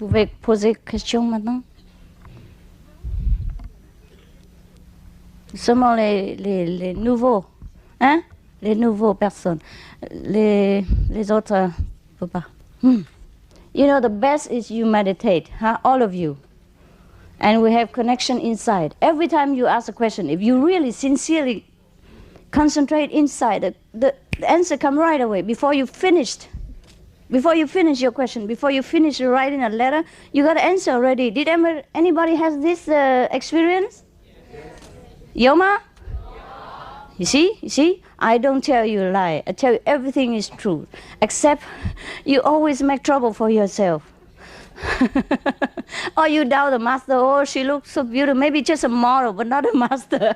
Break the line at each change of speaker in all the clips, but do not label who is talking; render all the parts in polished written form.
Vous pouvez poser question maintenant. Seulement les nouveaux, hein? Les nouveaux personnes. Les autres, faut pas. You know, the best is you meditate, huh? All of you. And we have connection inside. Every time you ask a question, if you really sincerely concentrate inside, the answer come right away. Before you finish your question, before you finish writing a letter, you got an answer already. Did anybody has this experience? Yes. Yoma? You see? I don't tell you a lie. I tell you everything is true. Except you always make trouble for yourself. Or you doubt the master. Oh, she looks so beautiful. Maybe just a model, but not a master.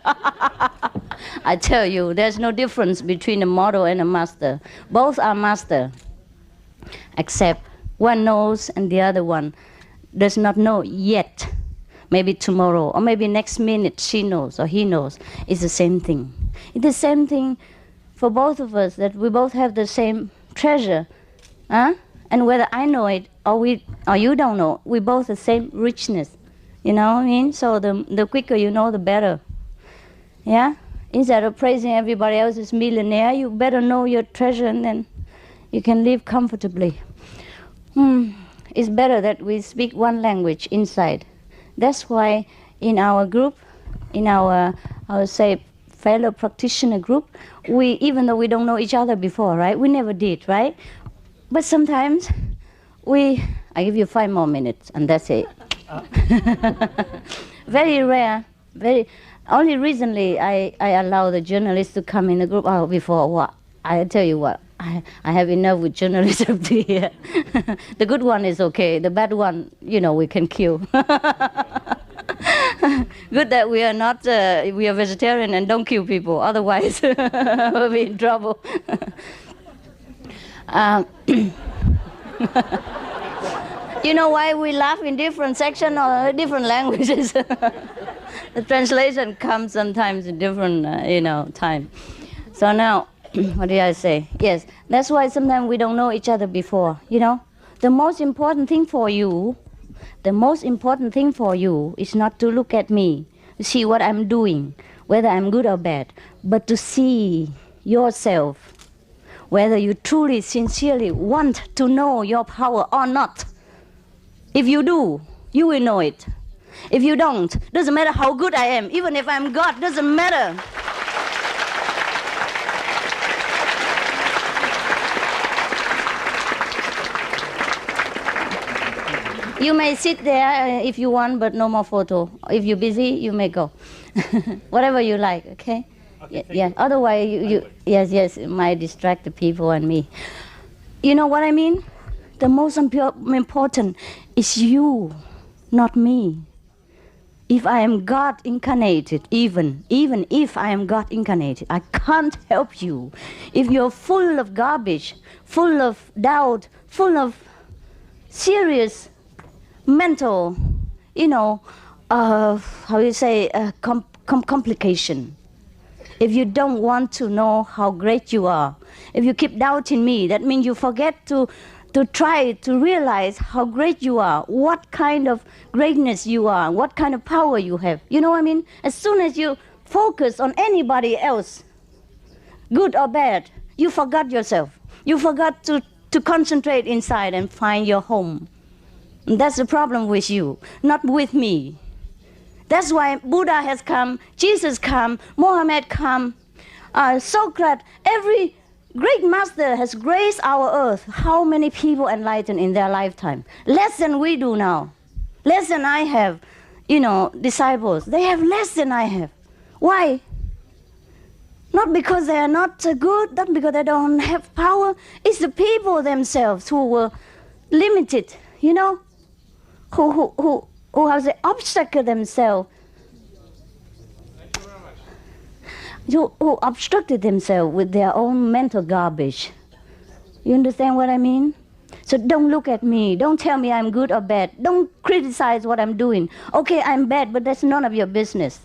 I tell you, there's no difference between a model and a master. Both are master. Except one knows and the other one does not know yet. Maybe tomorrow or maybe next minute she knows or he knows. It's the same thing. It's the same thing for both of us, that we both have the same treasure. Huh? And whether I know it or you don't know, we both the same richness. You know what I mean? So the quicker you know, the better. Yeah? Instead of praising everybody else's millionaire, you better know your treasure, and then you can live comfortably. It's better that we speak one language inside. That's why in our group, in our, I would say, fellow practitioner group, even though we don't know each other before, right? We never did, right? But sometimes I give you 5 more minutes and that's it. Very rare, only recently I allow the journalists to come in the group. Oh, before what? I tell you what, I have enough with journalists up here. The good one is okay. The bad one, we can kill. Good that we are not, we are vegetarian and don't kill people. Otherwise, we'll be in trouble. You know why we laugh in different sections or different languages? The translation comes sometimes in different, time. So now, what did I say? Yes, that's why sometimes we don't know each other before, The most important thing for you is not to look at me, to see what I'm doing, whether I'm good or bad, but to see yourself, whether you truly, sincerely want to know your power or not. If you do, you will know it. If you don't, doesn't matter how good I am, even if I'm God, doesn't matter. You may sit there if you want, but no more photo. If you're busy, you may go. Whatever you like, okay? Yeah. Otherwise, yes, it might distract the people and me. You know what I mean? The most important is you, not me. If I am God incarnated, even if I am God incarnated, I can't help you. If you're full of garbage, full of doubt, full of serious mental, complication. If you don't want to know how great you are, if you keep doubting me, that means you forget to try to realize how great you are, what kind of greatness you are, what kind of power you have. You know what I mean? As soon as you focus on anybody else, good or bad, you forgot yourself. You forgot to concentrate inside and find your home. And that's the problem with you, not with me. That's why Buddha has come, Jesus come, Mohammed come, Socrates, every great master has graced our earth. How many people enlightened in their lifetime? Less than we do now. Less than I have, disciples. They have less than I have. Why? Not because they are not good, not because they don't have power. It's the people themselves who were limited, who have the obstacle themselves, who obstructed themselves with their own mental garbage. You understand what I mean? So don't look at me. Don't tell me I'm good or bad. Don't criticize what I'm doing. Okay, I'm bad, but that's none of your business.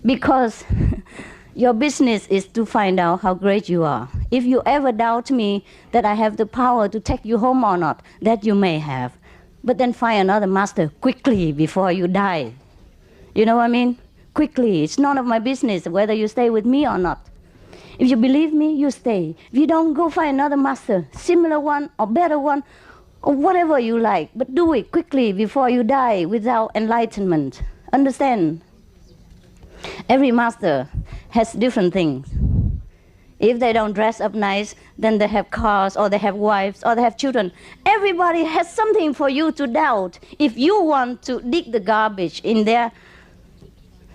Because your business is to find out how great you are. If you ever doubt me that I have the power to take you home or not, that you may have. But then find another master quickly before you die. You know what I mean? Quickly. It's none of my business whether you stay with me or not. If you believe me, you stay. If you don't, go find another master, similar one or better one, or whatever you like. But do it quickly before you die without enlightenment. Understand? Every master has different things. If they don't dress up nice, then they have cars, or they have wives, or they have children. Everybody has something for you to doubt. If you want to dig the garbage in their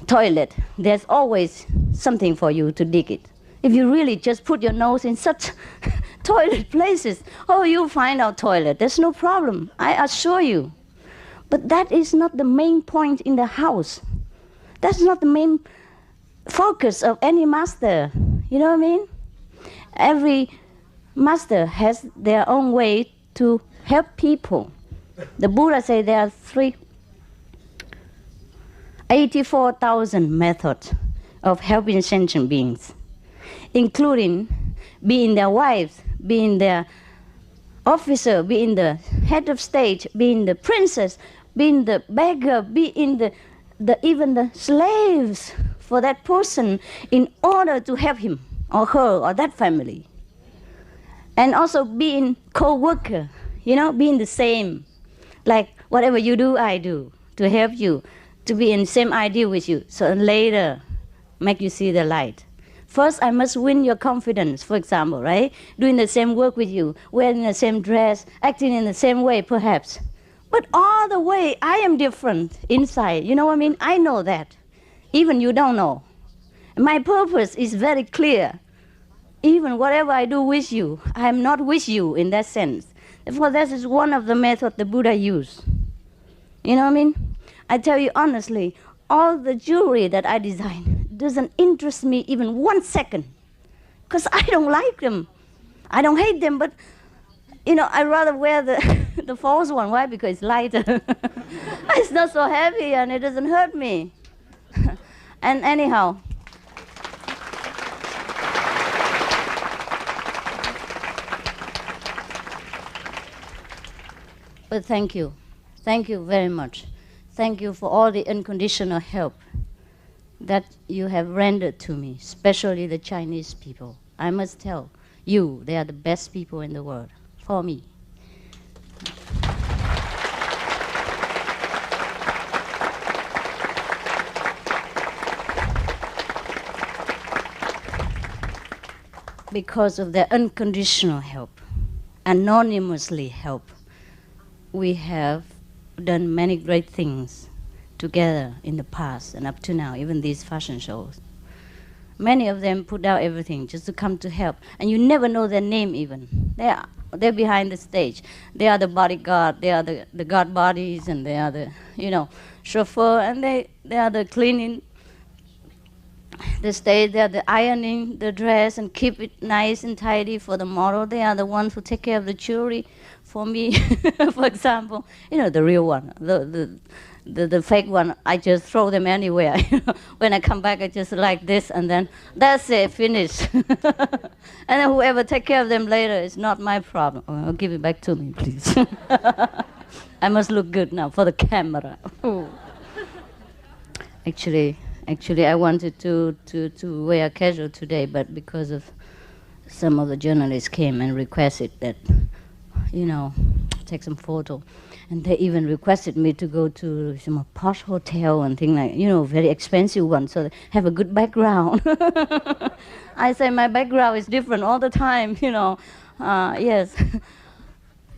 toilet, there's always something for you to dig it. If you really just put your nose in such toilet places, oh, you'll find our toilet. There's no problem, I assure you. But that is not the main point in the house. That's not the main focus of any master. You know what I mean? Every master has their own way to help people. The Buddha said there are 84,000 methods of helping sentient beings, including being their wives, being their officer, being the head of state, being the princess, being the beggar, being even the slaves for that person in order to help him or her or that family. And also being co-worker, you know, being the same. Like whatever you do, I do, to help you, to be in the same idea with you, so later make you see the light. First, I must win your confidence, for example, right? Doing the same work with you, wearing the same dress, acting in the same way, perhaps. But all the way, I am different inside. You know what I mean? I know that. Even you don't know. My purpose is very clear. Even whatever I do with you, I am not with you in that sense. Therefore, that is one of the methods the Buddha used. You know what I mean? I tell you honestly, all the jewelry that I design doesn't interest me even 1 second, because I don't like them. I don't hate them, but you know, I'd rather wear the false one. Why? Because it's lighter. It's not so heavy and it doesn't hurt me. And anyhow, but thank you. Thank you very much. Thank you for all the unconditional help that you have rendered to me, especially the Chinese people. I must tell you, they are the best people in the world for me. Because of their unconditional help, anonymously help, we have done many great things together in the past and up to now, even these fashion shows. Many of them put out everything just to come to help, and you never know their name even. They're behind the stage. They are the bodyguard, they are the guard bodies, and they are the, you know, chauffeur, and they are the cleaning the stage, they are the ironing the dress and keep it nice and tidy for the model. They are the ones who take care of the jewelry for me, for example. You know, the real one, the fake one, I just throw them anywhere. When I come back, I just like this, and then that's it, finished. And then whoever take care of them later is not my problem. Oh, give it back to me, please. I must look good now for the camera. Actually, I wanted to wear casual today, but because of some of the journalists came and requested that, you know, take some photo. And they even requested me to go to some posh hotel and things like, you know, very expensive ones, so they have a good background. I say my background is different all the time, you know. Yes.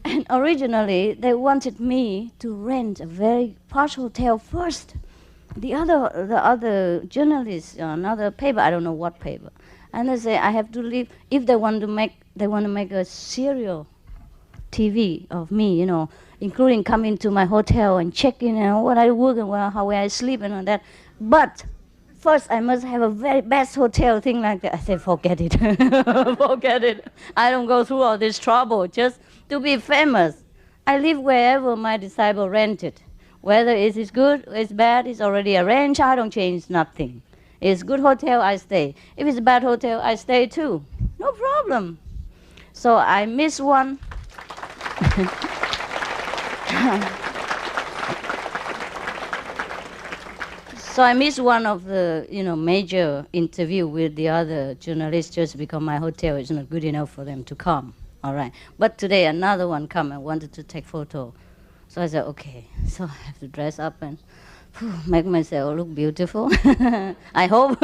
And originally, they wanted me to rent a very posh hotel first. The other journalists, another paper, I don't know what paper, and they say I have to leave if they want to make a serial TV of me, you know, including coming to my hotel and checking and what I work and where I sleep and all that. But first, I must have a very best hotel, thing like that. I say, forget it, forget it. I don't go through all this trouble just to be famous. I live wherever my disciple rented. Whether it is good or it's bad, it's already arranged. I don't change nothing. It's good hotel, I stay. If it's a bad hotel, I stay too. No problem. So I miss one. So I missed one of the, major interview with the other journalists just because my hotel is not good enough for them to come. All right. But today another one come and wanted to take photo. So I said, okay. So I have to dress up and make myself look beautiful. I hope.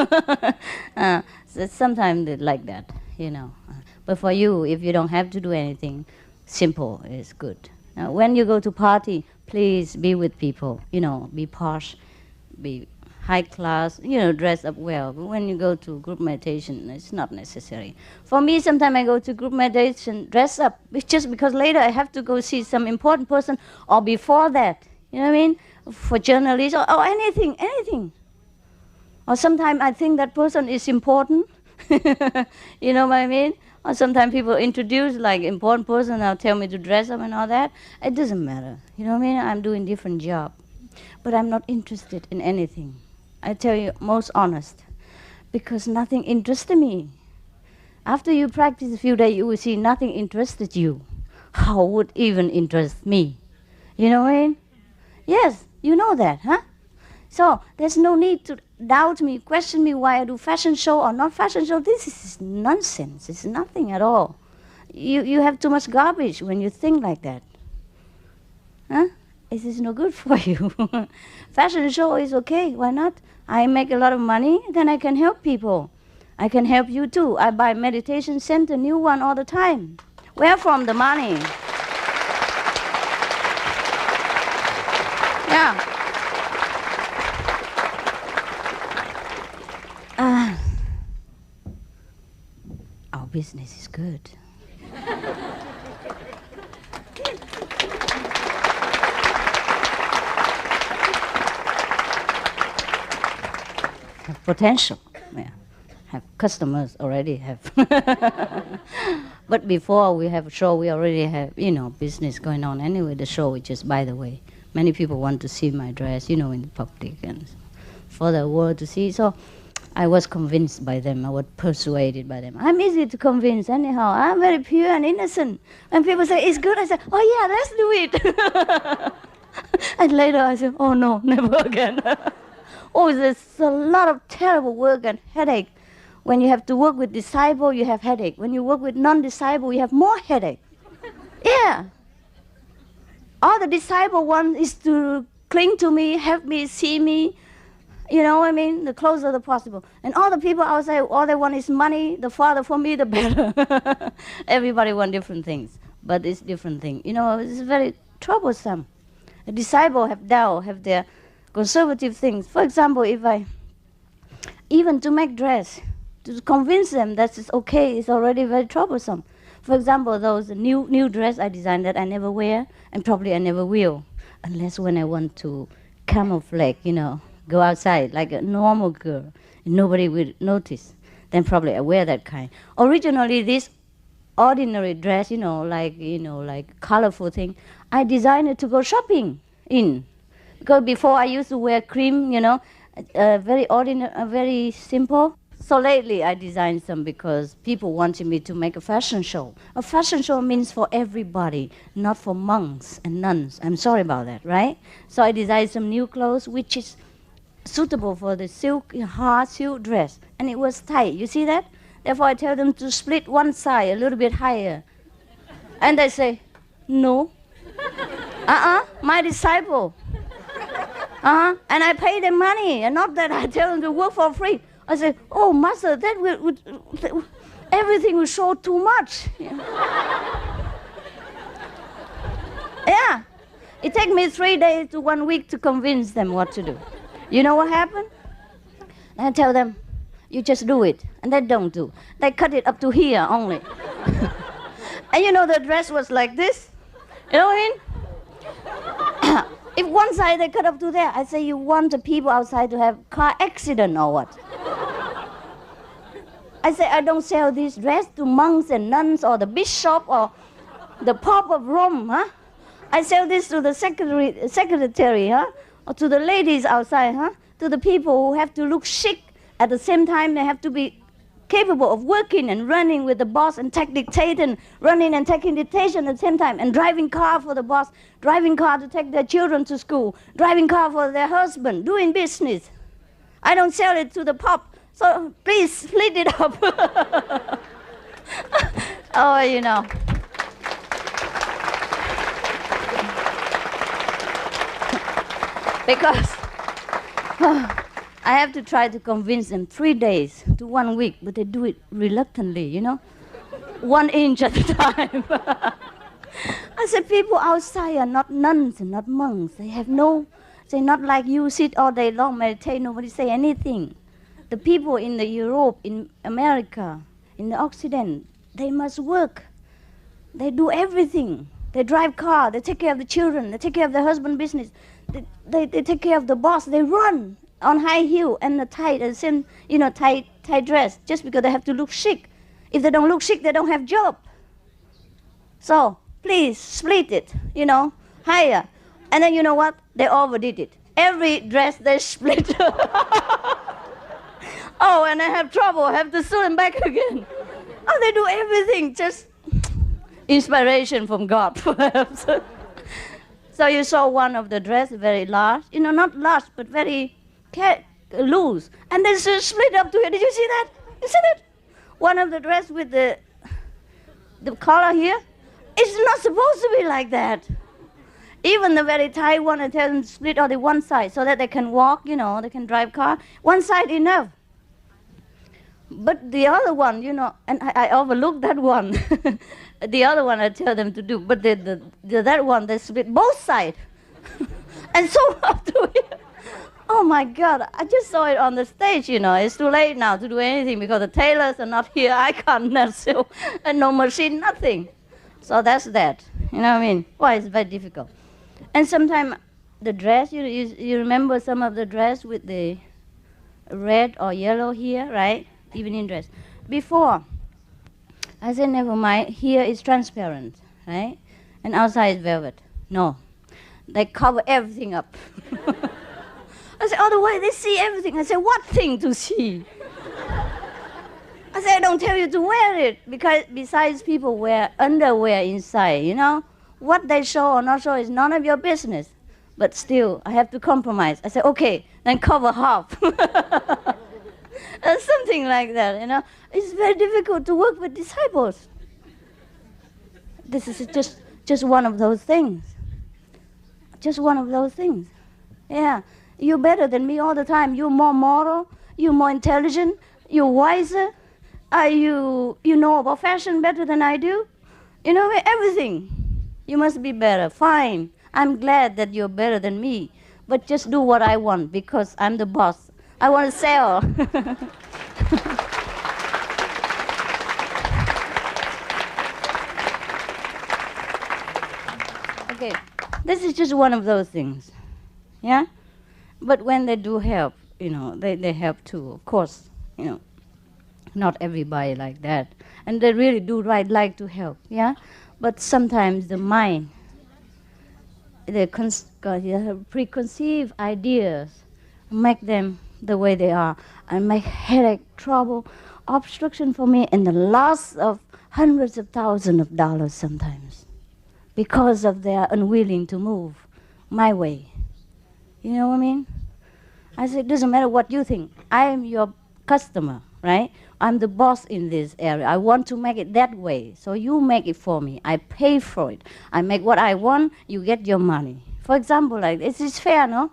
So sometimes they like that, But for you, if you don't have to do anything, simple is good. When you go to party, please be with people, be posh, be high class, dress up well. But when you go to group meditation, it's not necessary. For me, sometimes I go to group meditation, dress up, just because later I have to go see some important person, or before that, you know what I mean? For journalists, or anything. Or sometimes I think that person is important, you know what I mean? Or sometimes people introduce like important person, now tell me to dress up and all that. It doesn't matter, you know what I mean? I'm doing different job. But I'm not interested in anything. I tell you, most honest, because nothing interested me. After you practice a few days, you will see nothing interested you. How would even interest me? You know what I mean? Yes, you know that, huh? So there's no need to doubt me, question me why I do fashion show or not fashion show. This is nonsense. It's nothing at all. You have too much garbage when you think like that. Huh? It is no good for you. Fashion show is okay, why not? I make a lot of money, then I can help people. I can help you too. I buy meditation center, new one all the time. Where from the money? Yeah. Our business is good. Have potential. Yeah. Have customers already have. But before we have a show, we already have, business going on. Anyway, the show is just by the way. Many people want to see my dress, in the public and for the world to see. So I was convinced by them. I was persuaded by them. I'm easy to convince anyhow. I'm very pure and innocent. When people say, it's good, I say, oh yeah, let's do it. And later I say, oh no, never again. Oh, there's a lot of terrible work and headache. When you have to work with disciple, you have headache. When you work with non-disciple, you have more headache. Yeah. All the disciple want is to cling to me, help me, see me, you know what I mean? The closer the possible. And all the people outside, all they want is money. The farther from me, the better. Everybody want different things, but it's different thing. It's very troublesome. A disciple have doubt, have their conservative things. For example, even to make dress, to convince them that it's okay, it's already very troublesome. For example, those new dress I designed that I never wear, and probably I never will, unless when I want to camouflage, go outside like a normal girl, and nobody will notice. Then probably I wear that kind. Originally, this ordinary dress, like colorful thing, I designed it to go shopping in. Because before I used to wear cream, very ordinary, very simple. So lately I designed some because people wanted me to make a fashion show. A fashion show means for everybody, not for monks and nuns. I'm sorry about that, right? So I designed some new clothes which is suitable for the hard silk dress. And it was tight, you see that? Therefore I tell them to split one side a little bit higher. And they say, no. My disciple. And I pay them money, and not that I tell them to work for free. I say, oh, master, that everything will show too much. Yeah. It takes me 3 days to 1 week to convince them what to do. You know what happened? I tell them, you just do it. And they don't do. They cut it up to here only. And the dress was like this. You know what I mean? If one side they cut up to there, I say, you want the people outside to have car accident or what? I say, I don't sell this dress to monks and nuns or the bishop or the Pope of Rome, huh? I sell this to the secretary, huh? Or to the ladies outside, huh? To the people who have to look chic. At the same time, they have to be capable of working and running with the boss and dictating, running and taking dictation at the same time, and driving car for the boss, driving car to take their children to school, driving car for their husband, doing business. I don't sell it to the pub. So please split it up. Oh, you know. Because I have to try to convince them 3 days to 1 week, but they do it reluctantly, you know, 1 inch at a time. I said, people outside are not nuns and not monks. They're not like you sit all day long, meditate, nobody say anything. The people in the Europe, in America, in the Occident, they must work. They do everything. They drive car, they take care of the children, they take care of their husband business. They take care of the boss. They run on high heel and the tight, tight dress, just because they have to look chic. If they don't look chic, they don't have job. So please split it, higher. And then you know what? They overdid it. Every dress they split. Oh, and I have trouble. I have to sew them back again. Oh, they do everything. Just inspiration from God, perhaps. So you saw one of the dress very large, not large, but very loose. And then split up to it. Did you see that? You see that? One of the dress with the collar here, it's not supposed to be like that. Even the very tight one, I tell them to split on the one side so that they can walk, they can drive car. One side enough. But the other one, and I overlooked that one. The other one I tell them to do, but that one, they split both sides. And so up to it. Oh my God, I just saw it on the stage, It's too late now to do anything because the tailors are not here. I can't sew, and no machine, nothing. So that's that, you know what I mean? Why it's very difficult. And sometimes the dress, you remember some of the dress with the red or yellow here, right? Evening dress. Before, I said, never mind, here is transparent, right? And outside is velvet. No, they cover everything up. I said, oh, the way they see everything. I said, what thing to see? I said, I don't tell you to wear it, because besides people wear underwear inside, What they show or not show is none of your business. But still, I have to compromise. I said, okay, then cover half. Something like that, It's very difficult to work with disciples. This is just one of those things. Just one of those things. Yeah, you're better than me all the time. You're more moral. You're more intelligent. You're wiser. You know about fashion better than I do. Everything. You must be better. Fine. I'm glad that you're better than me. But just do what I want because I'm the boss. I want to sell. Okay. This is just one of those things. Yeah? But when they do help, they help too. Of course, not everybody like that. And they really do like to help. Yeah? But sometimes the mind, the preconceived ideas make them the way they are and make headache, trouble, obstruction for me, and the loss of hundreds of thousands of dollars sometimes because of their unwilling to move my way. You know what I mean? I said, it doesn't matter what you think. I am your customer, right? I'm the boss in this area. I want to make it that way. So you make it for me. I pay for it. I make what I want. You get your money. For example, like this is fair, no?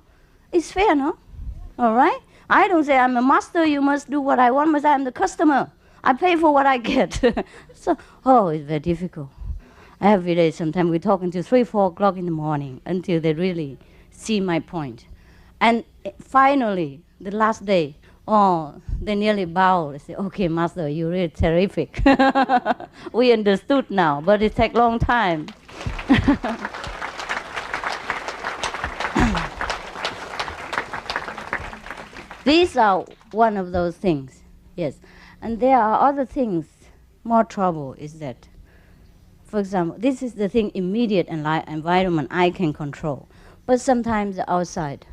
It's fair, no? All right? I don't say I'm a master. You must do what I want, but I'm the customer. I pay for what I get. So, it's very difficult. Every day, sometimes we talk until 3, 4 o'clock in the morning until they really see my point. And finally, the last day, they nearly bow. They say, okay, Master, you're really terrific. We understood now, but it takes a long time. These are one of those things, yes. And there are other things, more trouble is that, for example, this is the thing, immediate environment I can control. But sometimes outside,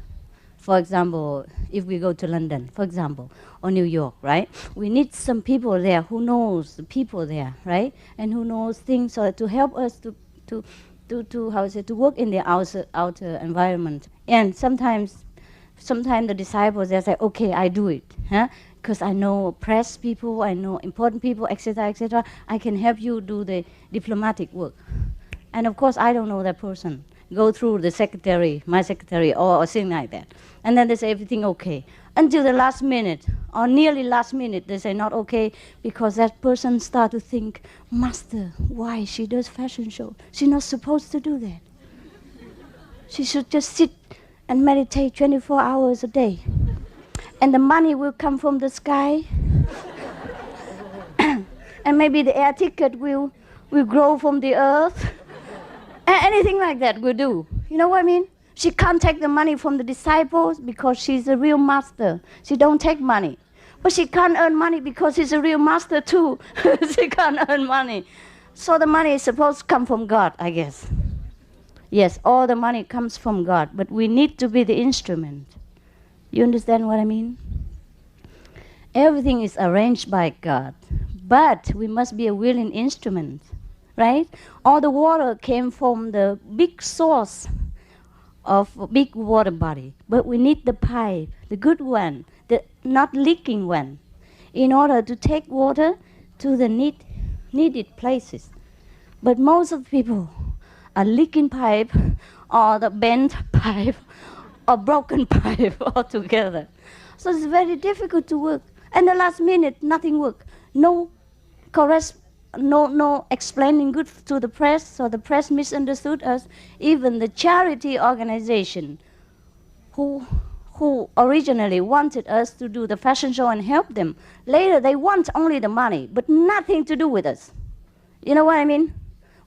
for example, if we go to London, for example, or New York, right? We need some people there who knows the people there, right? And who knows things to help us to work in the outer environment. And sometimes Sometimes the disciples, they say, okay, I do it. Because I know press people, I know important people, etc., etc. I can help you do the diplomatic work. And of course, I don't know that person. Go through the secretary, my secretary, or something like that. And then they say everything okay. Until the last minute, or nearly last minute, they say not okay, because that person start to think, Master, why she does fashion show? She's not supposed to do that. She should just sit and meditate 24 hours a day. And the money will come from the sky. And maybe the air ticket will grow from the earth. Anything like that will do. You know what I mean? She can't take the money from the disciples because she's a real master. She don't take money. But she can't earn money because she's a real master too. She can't earn money. So the money is supposed to come from God, I guess. Yes, all the money comes from God, but we need to be the instrument. You understand what I mean? Everything is arranged by God, but we must be a willing instrument, right? All the water came from the big source of a big water body, but we need the pipe, the good one, the not leaking one, in order to take water to the needed places. But most of the people are leaking pipe, or the bent pipe, or broken pipe altogether. So it's very difficult to work. And the last minute, nothing worked. No explaining good to the press, so the press misunderstood us. Even the charity organization who originally wanted us to do the fashion show and help them, later they want only the money, but nothing to do with us. You know what I mean?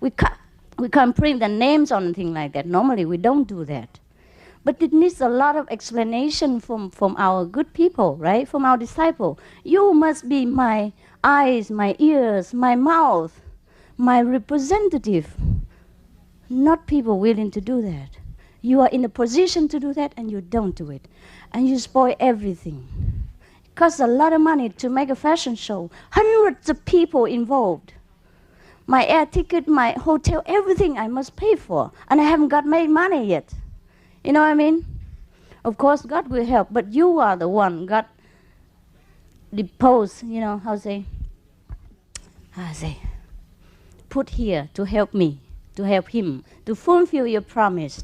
We can't print the names on anything like that. Normally we don't do that. But it needs a lot of explanation from our good people, right? From our disciple. You must be my eyes, my ears, my mouth, my representative. Not people willing to do that. You are in a position to do that and you don't do it. And you spoil everything. It costs a lot of money to make a fashion show. Hundreds of people involved. My air ticket, my hotel, everything I must pay for. And I haven't got my money yet. You know what I mean? Of course, God will help, but you are the one God deposed, you know, how say, put here to help me, to help him, to fulfill your promise,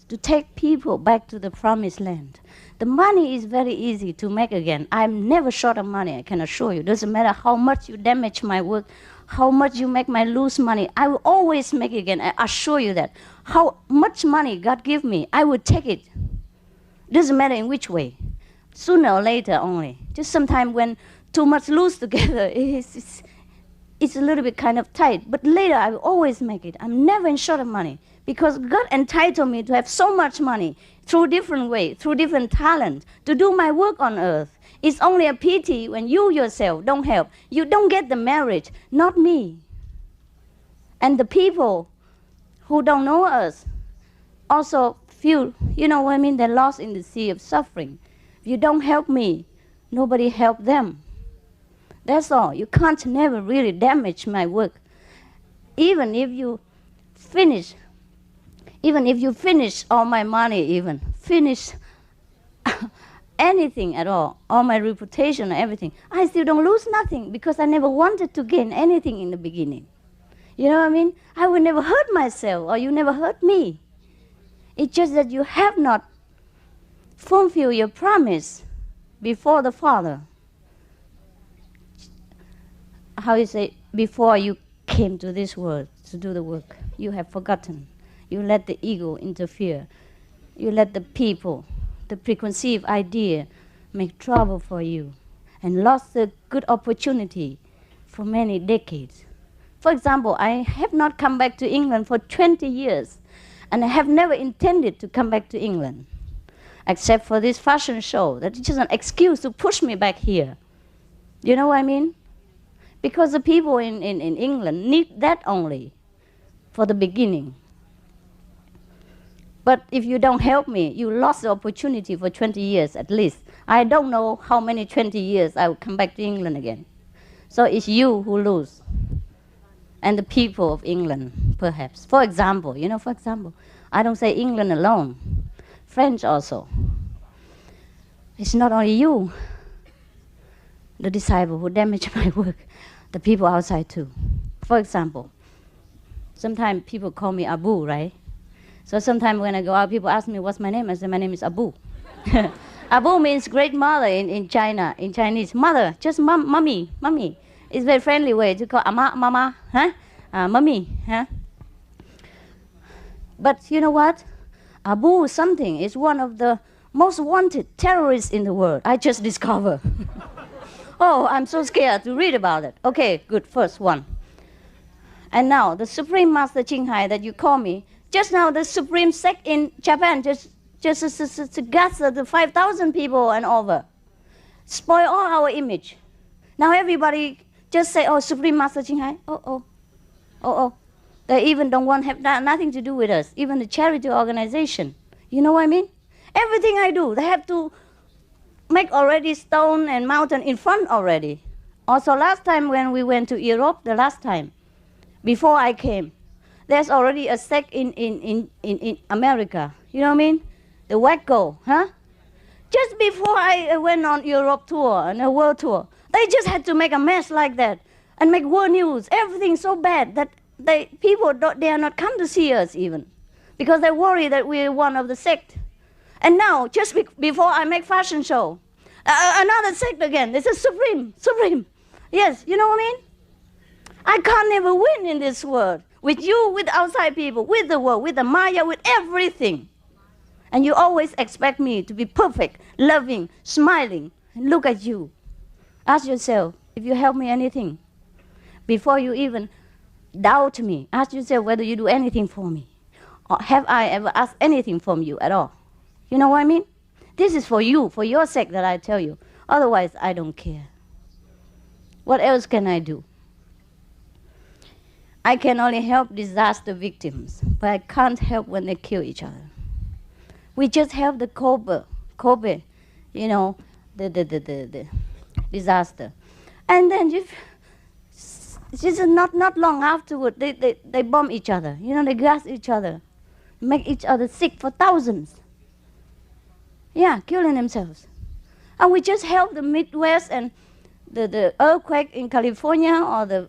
to take people back to the promised land. The money is very easy to make again. I'm never short of money, I can assure you. Doesn't matter how much you damage my work, how much you make my lose money, I will always make it again. I assure you that. How much money God give me, I will take it. Doesn't matter in which way. Sooner or later only. Just sometimes when too much loose together, it's a little bit kind of tight. But later I will always make it. I'm never in short of money. Because God entitled me to have so much money through different ways, through different talents, to do my work on earth. It's only a pity when you yourself don't help. You don't get the marriage, not me. And the people who don't know us also feel, you know what I mean, they're lost in the sea of suffering. If you don't help me, nobody help them. That's all. You can't never really damage my work. Even if you finish all my money, finish anything at all my reputation, everything, I still don't lose nothing because I never wanted to gain anything in the beginning. You know what I mean? I would never hurt myself, or you never hurt me. It's just that you have not fulfilled your promise before the Father. How you say, before you came to this world to do the work, you have forgotten. You let the ego interfere. You let the people, the preconceived idea, make trouble for you, and lost a good opportunity for many decades. For example, I have not come back to England for 20 years, and I have never intended to come back to England, except for this fashion show. That is just an excuse to push me back here. You know what I mean? Because the people in England need that only for the beginning. But if you don't help me, you lost the opportunity for 20 years at least. I don't know how many 20 years I will come back to England again. So it's you who lose. And the people of England, perhaps. For example, I don't say England alone. friends also. It's not only you, the disciple, who damage my work, the people outside too. For example, sometimes people call me Abu, right? So sometimes when I go out, people ask me, what's my name? I say, my name is Abu. Abu means great mother in China, in Chinese. Mother, just mommy. It's a very friendly way to call mama, huh? Mommy, huh? But you know what? Abu something is one of the most wanted terrorists in the world. I just discovered. Oh, I'm so scared to read about it. Okay, good, first one. And now, the Supreme Master Thanh Hải that you call me, just now the Supreme sect in Japan just gather the 5,000 people and over. Spoil all our image. Now everybody just say, oh, Supreme Master Thanh Hải, oh. They even don't want to have nothing to do with us, even the charity organization. You know what I mean? Everything I do, they have to make already stone and mountain in front already. Also last time when we went to Europe, the last time, before I came, there's already a sect in America. You know what I mean? The Wacko, huh? Just before I went on Europe tour and a world tour, they just had to make a mess like that and make world news. Everything so bad that people dare not come to see us even, because they worry that we're one of the sect. And now, just before I make fashion show, another sect again. This is Supreme. Yes, you know what I mean? I can't never win in this world. With you, with outside people, with the world, with the Maya, with everything. And you always expect me to be perfect, loving, smiling. And look at you. Ask yourself if you help me anything. Before you even doubt me, ask yourself whether you do anything for me. Or have I ever asked anything from you at all? You know what I mean? This is for you, for your sake that I tell you. Otherwise, I don't care. What else can I do? I can only help disaster victims, but I can't help when they kill each other. We just help the Kobe, you know, the disaster. And then just not long afterward, they bomb each other. You know, they gas each other, make each other sick for thousands. Yeah, killing themselves. And we just help the Midwest and the earthquake in California or the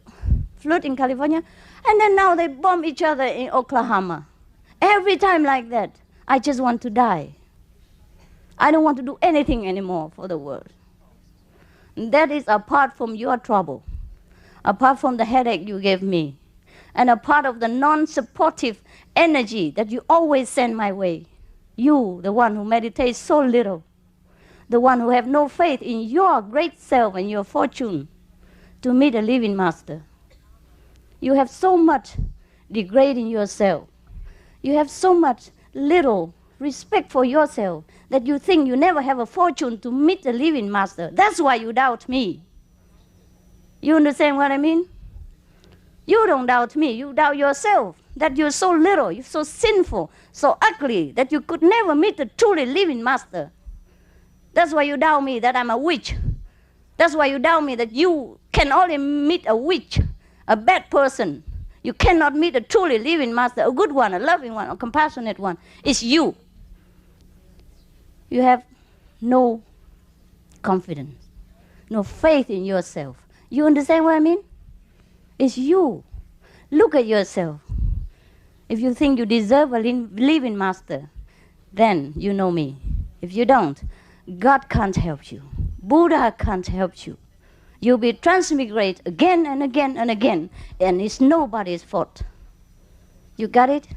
flood in California. And then now they bomb each other in Oklahoma. Every time like that, I just want to die. I don't want to do anything anymore for the world. And that is apart from your trouble, apart from the headache you gave me, and a part of the non-supportive energy that you always send my way. You, the one who meditates so little, the one who have no faith in your great self and your fortune to meet a living master. You have so much degrading yourself. You have so much little respect for yourself that you think you never have a fortune to meet the living master. That's why you doubt me. You understand what I mean? You don't doubt me, you doubt yourself, that you're so little, you're so sinful, so ugly, that you could never meet the truly living master. That's why you doubt me that I'm a witch. That's why you doubt me that you can only meet a witch, a bad person. You cannot meet a truly living master, a good one, a loving one, a compassionate one. It's you. You have no confidence, no faith in yourself. You understand what I mean? It's you. Look at yourself. If you think you deserve a living master, then you know me. If you don't, God can't help you. Buddha can't help you. You'll be transmigrate again and again and again, and it's nobody's fault. You got it?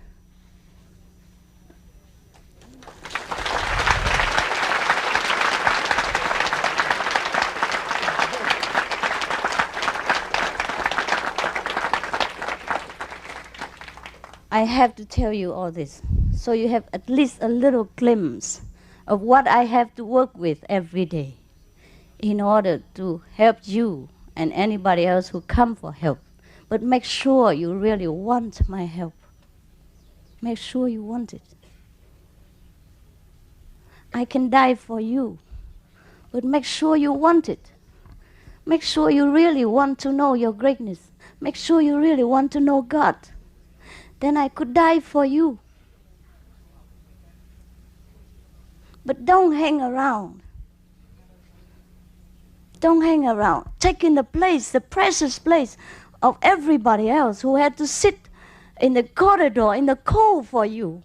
I have to tell you all this, so you have at least a little glimpse of what I have to work with every day in order to help you and anybody else who come for help. But make sure you really want my help. Make sure you want it. I can die for you, but make sure you want it. Make sure you really want to know your greatness. Make sure you really want to know God. Then I could die for you. But don't hang around. Don't hang around. Take in the place, the precious place of everybody else who had to sit in the corridor in the cold for you,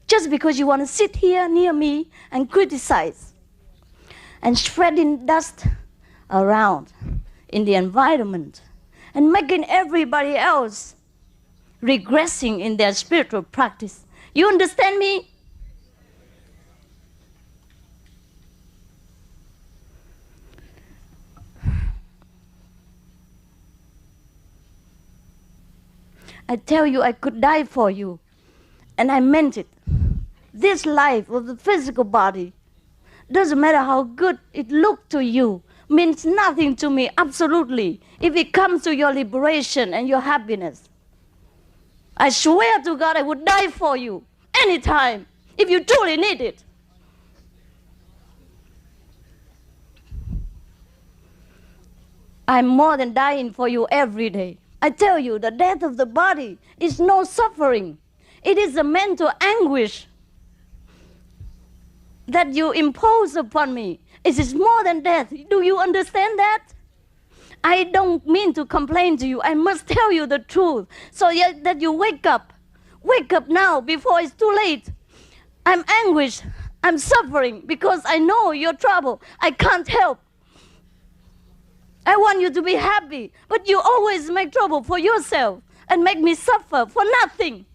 just because you want to sit here near me and criticize and spreading dust around in the environment and making everybody else regressing in their spiritual practice. You understand me? I tell you, I could die for you. And I meant it. This life of the physical body, doesn't matter how good it looked to you, means nothing to me, absolutely, if it comes to your liberation and your happiness. I swear to God I would die for you anytime, if you truly need it. I'm more than dying for you every day. I tell you, the death of the body is no suffering. It is a mental anguish that you impose upon me. It is more than death. Do you understand that? I don't mean to complain to you. I must tell you the truth so that you wake up. Wake up now before it's too late. I'm anguished. I'm suffering because I know your trouble. I can't help. I want you to be happy, but you always make trouble for yourself and make me suffer for nothing.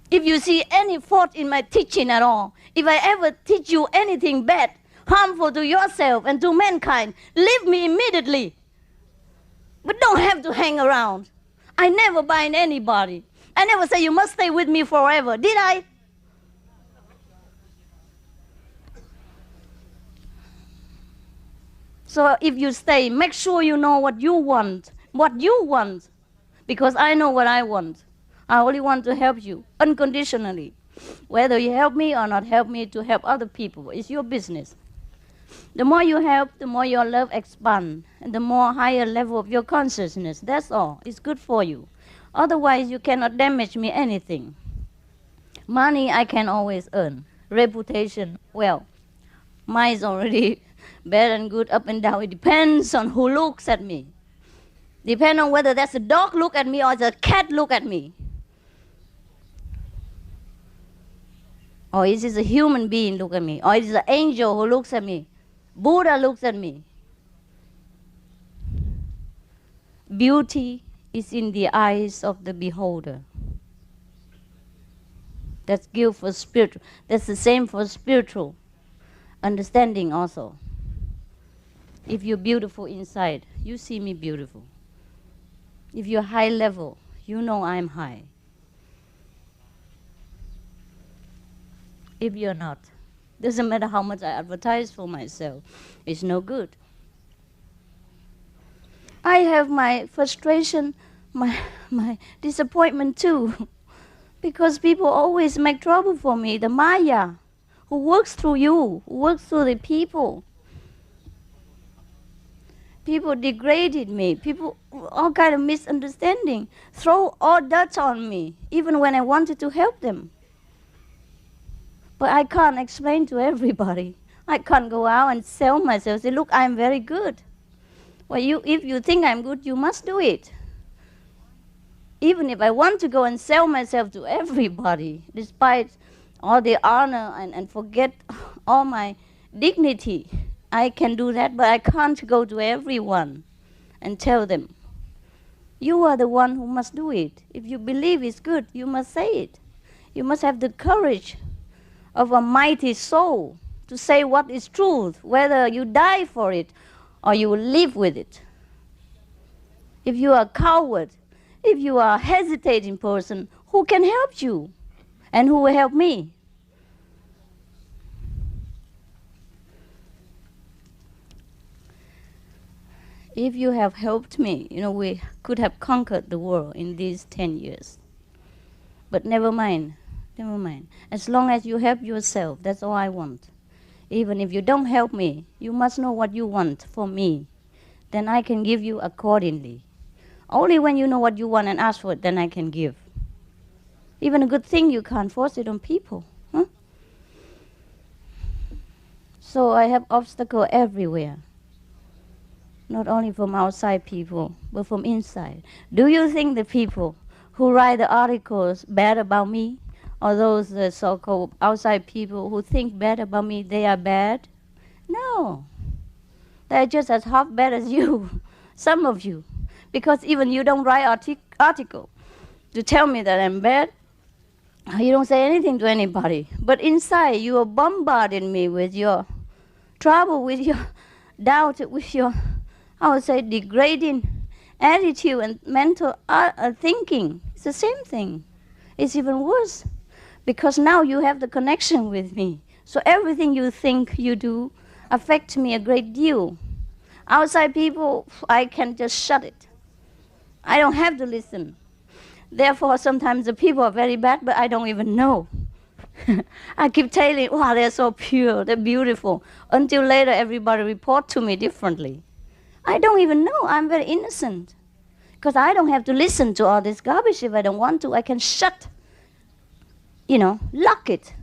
If you see any fault in my teaching at all, if I ever teach you anything bad, harmful to yourself and to mankind, leave me immediately. But don't have to hang around. I never bind anybody. I never say you must stay with me forever, did I? So if you stay, make sure you know what you want. Because I know what I want. I only want to help you unconditionally. Whether you help me or not help me to help other people, it's your business. The more you help, the more your love expands, and the more higher level of your consciousness. That's all. It's good for you. Otherwise, you cannot damage me anything. Money I can always earn. Reputation, well, mine is already bad and good, up and down. It depends on who looks at me. Depends on whether that's a dog look at me or it's a cat look at me. Or is it a human being look at me? Or is it an angel who looks at me? Buddha looks at me. Beauty is in the eyes of the beholder. That's gift for spiritual. That's the same for spiritual understanding also. If you're beautiful inside, you see me beautiful. If you're high level, you know I'm high. If you're not, doesn't matter how much I advertise for myself, it's no good. I have my frustration, my disappointment too, because people always make trouble for me. The Maya, who works through you, who works through the people. People degraded me. People, all kind of misunderstanding, throw all dirt on me, even when I wanted to help them. But I can't explain to everybody. I can't go out and sell myself, say, look, I'm very good. Well, if you think I'm good, you must do it. Even if I want to go and sell myself to everybody, despite all the honor and forget all my dignity, I can do that, but I can't go to everyone and tell them, you are the one who must do it. If you believe it's good, you must say it. You must have the courage of a mighty soul to say what is truth, whether you die for it or you will live with it. If you are a coward, if you are a hesitating person, who can help you and who will help me? If you have helped me, we could have conquered the world in these 10 years. But never mind. Never mind. As long as you help yourself, that's all I want. Even if you don't help me, you must know what you want for me. Then I can give you accordingly. Only when you know what you want and ask for it, then I can give. Even a good thing, you can't force it on people. Huh? So I have obstacles everywhere. Not only from outside people, but from inside. Do you think the people who write the articles bad about me, or those so-called outside people who think bad about me, they are bad? No. They're just as half bad as you, some of you. Because even you don't write article to tell me that I'm bad. You don't say anything to anybody. But inside, you are bombarding me with your trouble, with your doubt, with your, I would say, degrading attitude and mental thinking. It's the same thing. It's even worse. Because now you have the connection with me. So everything you think, you do, affects me a great deal. Outside people, I can just shut it. I don't have to listen. Therefore, sometimes the people are very bad, but I don't even know. I keep telling, wow, they're so pure, they're beautiful. Until later, everybody report to me differently. I don't even know. I'm very innocent. Because I don't have to listen to all this garbage if I don't want to. I can shut, lock it.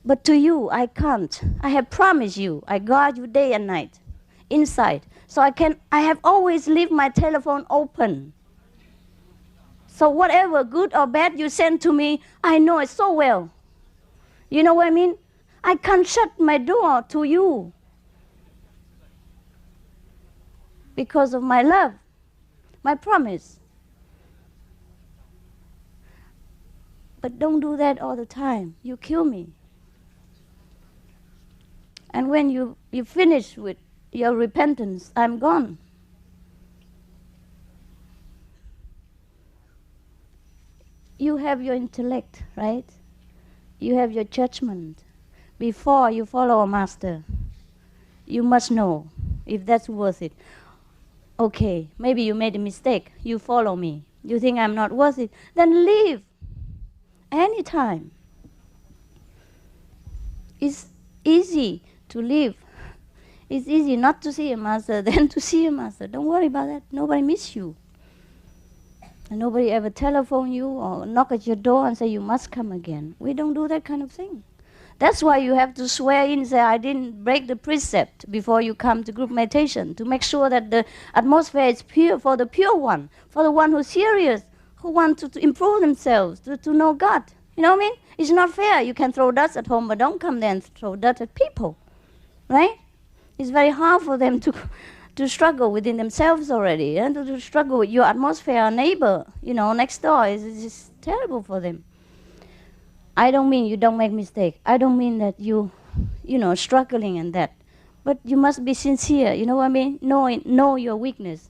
But to you, I can't. I have promised you. I guard you day and night, inside. So I have always leave my telephone open. So whatever, good or bad you send to me, I know it so well. You know what I mean? I can't shut my door to you because of my love, my promise. But don't do that all the time. You kill me. And when you finish with your repentance, I'm gone. You have your intellect, right? You have your judgment. Before you follow a master, you must know if that's worth it. Okay, maybe you made a mistake. You follow me. You think I'm not worth it. Then leave. Anytime. It's easy to leave. It's easy not to see a master than to see a master. Don't worry about that. Nobody miss you. And nobody ever telephone you or knock at your door and say you must come again. We don't do that kind of thing. That's why you have to swear in and say, I didn't break the precept before you come to group meditation, to make sure that the atmosphere is pure for the pure one, for the one who's serious, who want to improve themselves, to know God. You know what I mean? It's not fair. You can throw dust at home, but don't come there and throw dust at people. Right? It's very hard for them to struggle within themselves already, and to struggle with your atmosphere, neighbor, next door. It's just terrible for them. I don't mean you don't make mistake. I don't mean that you struggling and that. But you must be sincere, you know what I mean? Know your weakness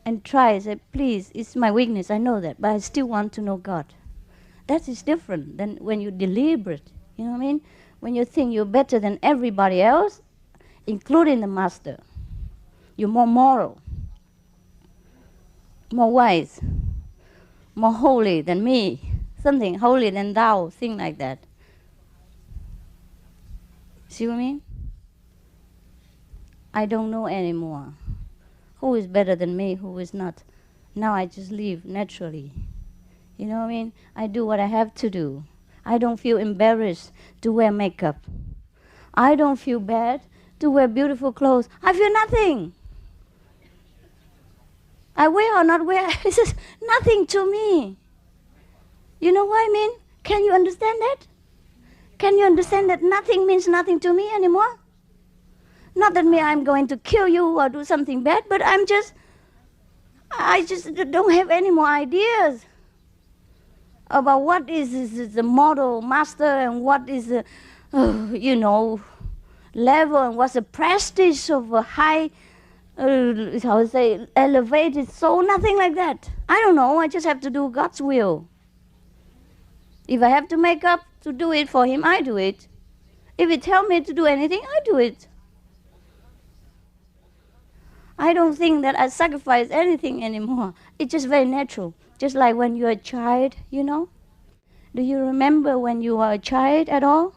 and try, say, please, it's my weakness, I know that, but I still want to know God. That is different than when you deliberate, you know what I mean? When you think you're better than everybody else, including the master. You're more moral, more wise, more holy than me, something holier than thou, thing like that. See what I mean? I don't know anymore who is better than me, who is not. Now I just live naturally. You know what I mean? I do what I have to do. I don't feel embarrassed to wear makeup. I don't feel bad to wear beautiful clothes. I feel nothing. I wear or not wear, it's just nothing to me. You know what I mean? Can you understand that? Can you understand that nothing means nothing to me anymore? Not that I'm going to kill you or do something bad, but I just don't have any more ideas about what is the model master and what is the, level and what's the prestige of a high, elevated soul, nothing like that. I don't know, I just have to do God's will. If I have to make up to do it for Him, I do it. If He tells me to do anything, I do it. I don't think that I sacrifice anything anymore. It's just very natural. Just like when you're a child, Do you remember when you were a child at all?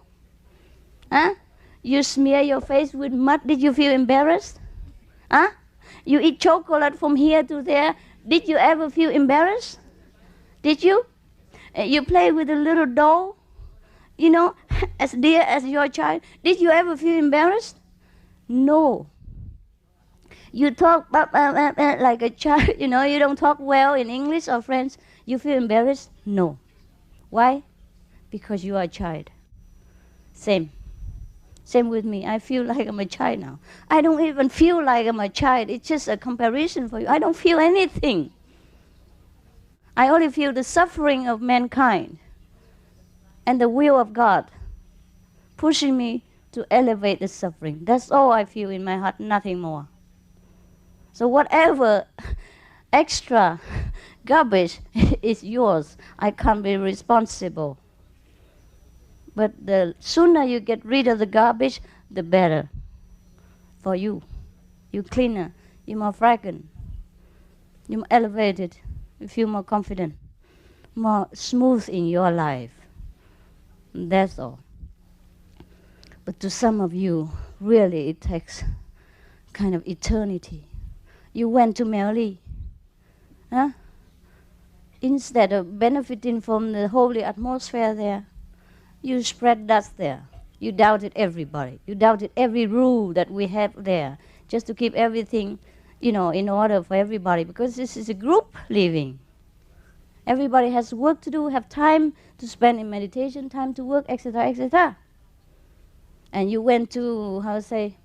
Huh? You smear your face with mud. Did you feel embarrassed? Huh? You eat chocolate from here to there. Did you ever feel embarrassed? Did you? You play with a little doll, you know, as dear as your child. Did you ever feel embarrassed? No. You talk like a child, you know, you don't talk well in English or French. You feel embarrassed? No. Why? Because you are a child. Same. Same with me. I feel like I'm a child now. I don't even feel like I'm a child. It's just a comparison for you. I don't feel anything. I only feel the suffering of mankind and the will of God pushing me to elevate the suffering. That's all I feel in my heart, nothing more. So whatever extra garbage is yours, I can't be responsible. But the sooner you get rid of the garbage, the better for you. You're cleaner, you're more fragrant, you're more elevated, you feel more confident, more smooth in your life. That's all. But to some of you, really it takes kind of eternity. You went to Mary, huh? Instead of benefiting from the holy atmosphere there, you spread dust there. You doubted everybody. You doubted every rule that we have there, just to keep everything, you know, in order for everybody, because this is a group living. Everybody has work to do, have time to spend in meditation, time to work, etc., etc. And you went to, how to say,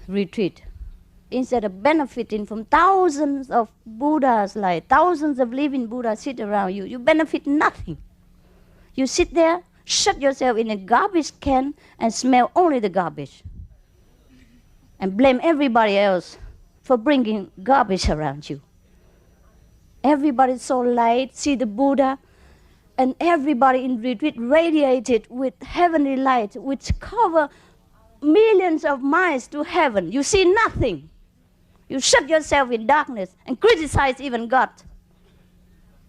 retreat. Instead of benefiting from thousands of Buddhas, like thousands of living Buddhas sit around you, you benefit nothing. You sit there, shut yourself in a garbage can and smell only the garbage. And blame everybody else for bringing garbage around you. Everybody's so light, see the Buddha, and everybody in retreat radiated with heavenly light, which cover millions of miles to heaven. You see nothing. You shut yourself in darkness and criticize even God.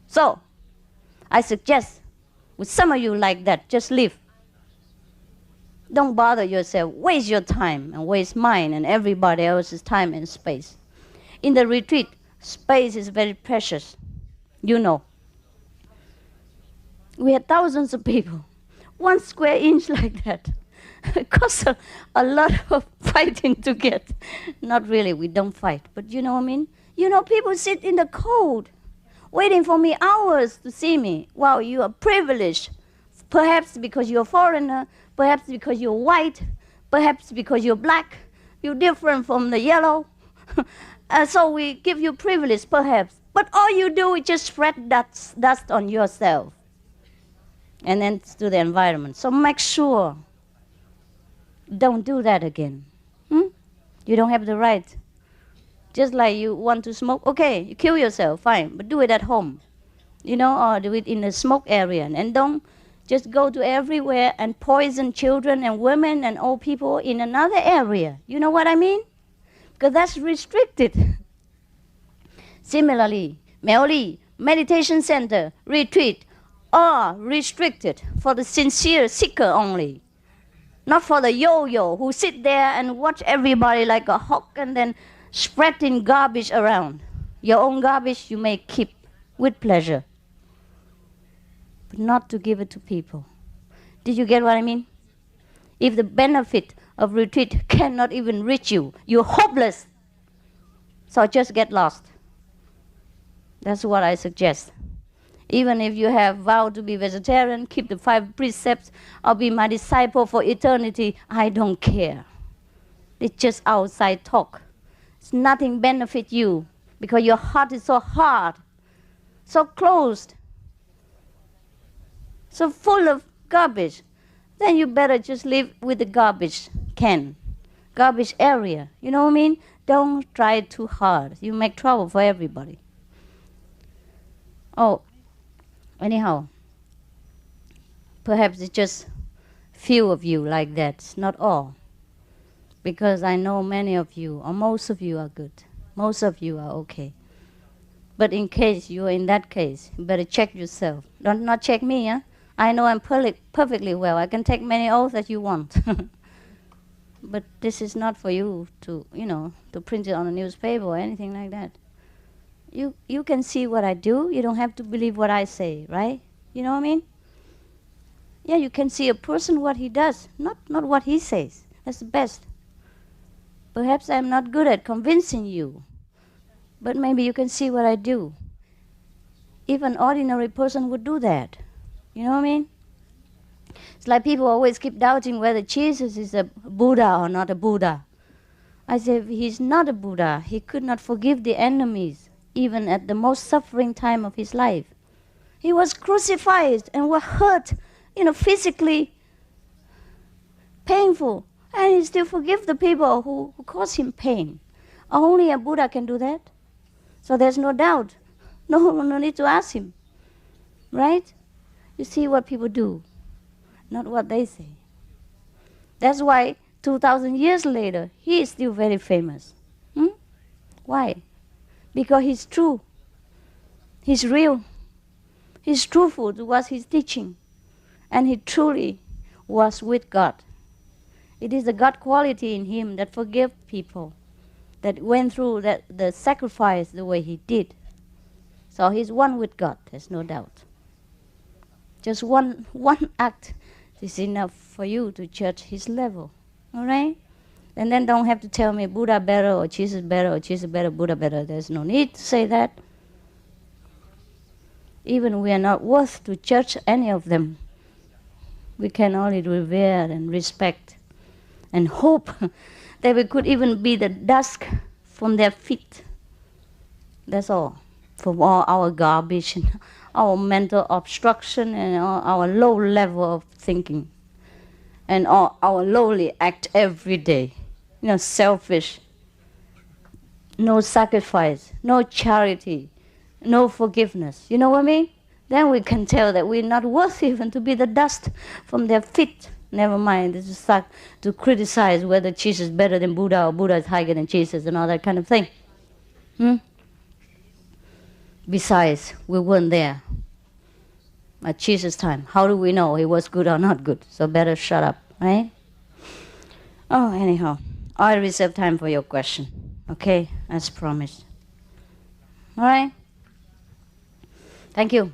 So, I suggest, with some of you like that, just leave. Don't bother yourself, waste your time and waste mine and everybody else's time and space. In the retreat, space is very precious, you know. We had thousands of people. 1 square inch like that. It costs a lot of fighting to get. Not really, we don't fight, but you know what I mean? You know, people sit in the cold, waiting for me hours to see me. Wow, you are privileged. Perhaps because you're a foreigner, perhaps because you're white, perhaps because you're black, you're different from the yellow. So we give you privilege, perhaps. But all you do is just spread dust on yourself and then to the environment. So make sure, don't do that again. You don't have the right. Just like you want to smoke, okay, you kill yourself, fine, but do it at home, you know, or do it in a smoke area. And don't just go to everywhere and poison children and women and old people in another area. You know what I mean? Because that's restricted. Similarly, Maoli, meditation center, retreat, are restricted for the sincere seeker only. Not for the yo-yo who sit there and watch everybody like a hawk and then spreading garbage around. Your own garbage you may keep with pleasure, but not to give it to people. Did you get what I mean? If the benefit of retreat cannot even reach you, you're hopeless. So just get lost. That's what I suggest. Even if you have vowed to be vegetarian, keep the 5 precepts, or be my disciple for eternity, I don't care. It's just outside talk. It's nothing benefit you because your heart is so hard, so closed, so full of garbage. Then you better just live with the garbage can, garbage area. You know what I mean? Don't try too hard. You make trouble for everybody. Oh, anyhow, perhaps it's just few of you like that, not all. Because I know many of you, or most of you are good. Most of you are okay. But in case you're in that case, you better check yourself. Don't not check me, huh? I know I'm perfectly well. I can take many oaths that you want. But this is not for you to, to print it on a newspaper or anything like that. You can see what I do. You don't have to believe what I say, right? You know what I mean? Yeah, you can see a person what he does, not what he says. That's the best. Perhaps I'm not good at convincing you, but maybe you can see what I do. Even an ordinary person would do that. You know what I mean? It's like people always keep doubting whether Jesus is a Buddha or not a Buddha. I say, if he's not a Buddha, he could not forgive the enemies, even at the most suffering time of his life. He was crucified and was hurt, physically painful. And he still forgive the people who caused him pain. Only a Buddha can do that. So there's no doubt. No need to ask him. Right? You see what people do, not what they say. That's why 2,000 years later, he is still very famous. Why? Because he's true. He's real. He's truthful to what he's teaching. And he truly was with God. It is the God quality in him that forgave people, that went through the sacrifice the way he did. So he's one with God, there's no doubt. Just one act is enough for you to judge his level. All right? And then don't have to tell me Buddha better or Jesus better, Buddha better. There's no need to say that. Even we are not worth to judge any of them. We can only revere and respect and hope that we could even be the dust from their feet. That's all. From all our garbage and our mental obstruction and our low level of thinking and all our lowly act every day. Selfish, no sacrifice, no charity, no forgiveness. You know what I mean? Then we can tell that we're not worth even to be the dust from their feet. Never mind, this is start to criticize whether Jesus is better than Buddha or Buddha is higher than Jesus and all that kind of thing. Besides, we weren't there at Jesus' time. How do we know he was good or not good? So better shut up, right? Oh, anyhow, I'll reserve time for your question. Okay, as promised. All right? Thank you.